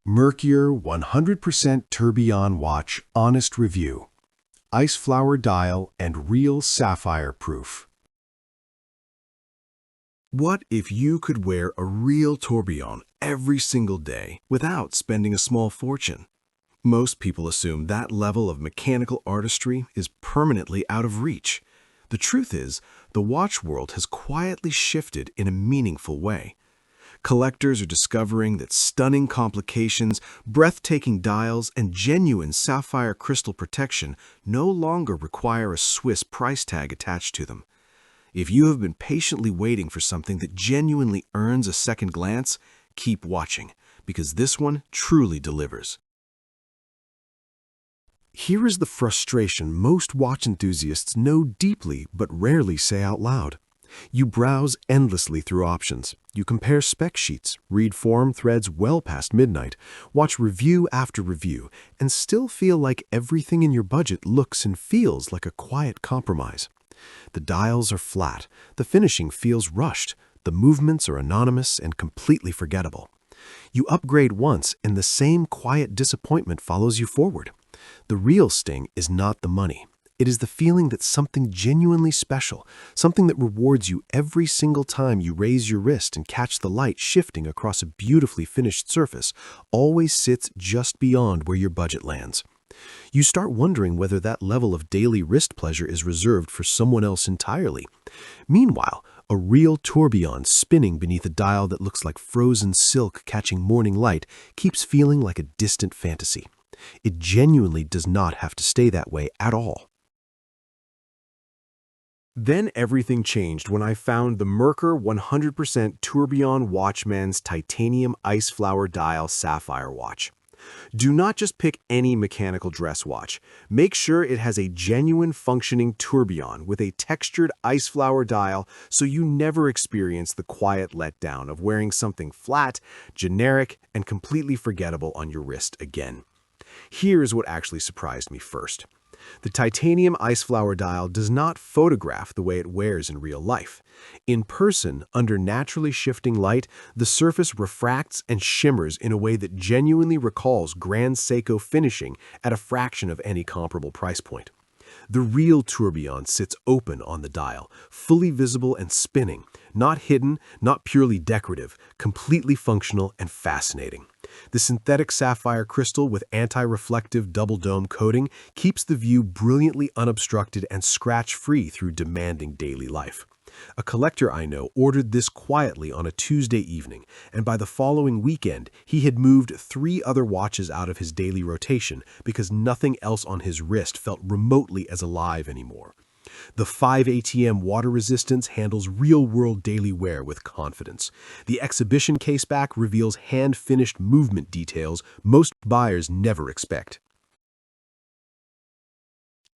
Merkur 100% tourbillon watch, honest review. Ice-flower dial and real sapphire proof. What if you could wear a real tourbillon every single day without spending a small fortune? Most people assume that level of mechanical artistry is permanently out of reach. The truth is, the watch world has quietly shifted in a meaningful way. Collectors are discovering that stunning complications, breathtaking dials, and genuine sapphire crystal protection no longer require a Swiss price tag attached to them. If you have been patiently waiting for something that genuinely earns a second glance, keep watching, because this one truly delivers. Here is the frustration most watch enthusiasts know deeply but rarely say out loud. You browse endlessly through options. You compare spec sheets, read forum threads well past midnight, watch review after review, and still feel like everything in your budget looks and feels like a quiet compromise. The dials are flat, the finishing feels rushed, the movements are anonymous and completely forgettable. You upgrade once and the same quiet disappointment follows you forward. The real sting is not the money. It is the feeling that something genuinely special, something that rewards you every single time you raise your wrist and catch the light shifting across a beautifully finished surface, always sits just beyond where your budget lands. You start wondering whether that level of daily wrist pleasure is reserved for someone else entirely. Meanwhile, a real tourbillon spinning beneath a dial that looks like frozen silk catching morning light keeps feeling like a distant fantasy. It genuinely does not have to stay that way at all. Then everything changed when I found the Merkur 100% tourbillon watchman's titanium ice-flower dial sapphire watch. Do not just pick any mechanical dress watch. Make sure it has a genuine functioning tourbillon with a textured ice flower dial so you never experience the quiet letdown of wearing something flat, generic, and completely forgettable on your wrist again. Here's what actually surprised me first. The titanium ice-flower dial does not photograph the way it wears in real life. In person, under naturally shifting light, the surface refracts and shimmers in a way that genuinely recalls Grand Seiko finishing at a fraction of any comparable price point. The real tourbillon sits open on the dial, fully visible and spinning, not hidden, not purely decorative, completely functional and fascinating. The synthetic sapphire crystal with anti-reflective double dome coating keeps the view brilliantly unobstructed and scratch-free through demanding daily life. A collector I know ordered this quietly on a Tuesday evening, and by the following weekend, he had moved 3 other watches out of his daily rotation because nothing else on his wrist felt remotely as alive anymore. The 5 ATM water resistance handles real-world daily wear with confidence. The exhibition caseback reveals hand-finished movement details most buyers never expect.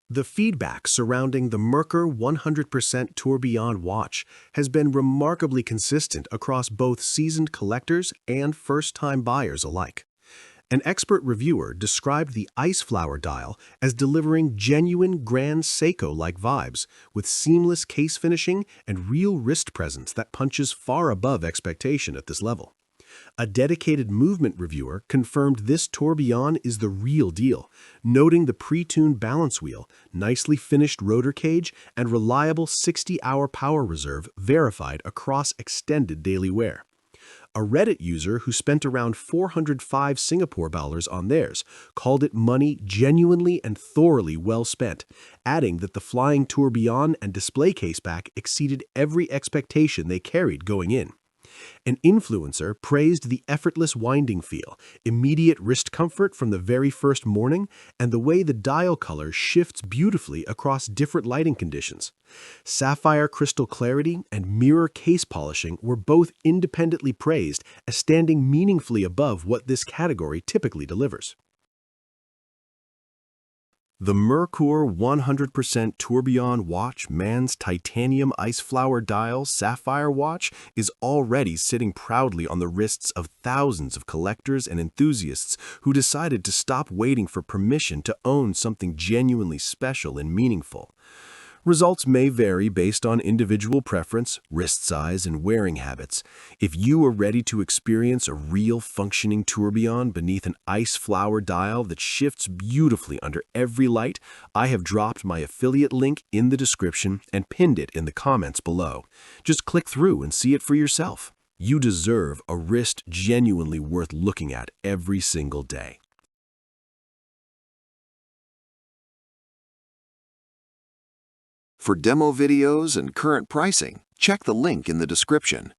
The feedback surrounding the Merkur 100% tourbillon watch has been remarkably consistent across both seasoned collectors and first-time buyers alike. An expert reviewer described the ice-flower dial as delivering genuine Grand Seiko-like vibes, with seamless case finishing and real wrist presence that punches far above expectation at this level. A dedicated movement reviewer confirmed this tourbillon is the real deal, noting the pre-tuned balance wheel, nicely finished rotor cage, and reliable 60-hour power reserve verified across extended daily wear. A Reddit user who spent around 405 Singapore dollars on theirs called it money genuinely and thoroughly well spent, adding that the flying tourbillon and display caseback exceeded every expectation they carried going in. An influencer praised the effortless winding feel, immediate wrist comfort from the very first morning, and the way the dial color shifts beautifully across different lighting conditions. Sapphire crystal clarity and mirror case polishing were both independently praised as standing meaningfully above what this category typically delivers. The Merkur 100% tourbillon watchman's titanium ice-flower dial sapphire watch is already sitting proudly on the wrists of thousands of collectors and enthusiasts who decided to stop waiting for permission to own something genuinely special and meaningful. Results may vary based on individual preference, wrist size, and wearing habits. If you are ready to experience a real functioning tourbillon beneath an ice flower dial that shifts beautifully under every light, I have dropped my affiliate link in the description and pinned it in the comments below. Just click through and see it for yourself. You deserve a wrist genuinely worth looking at every single day. For demo videos and current pricing, check the link in the description.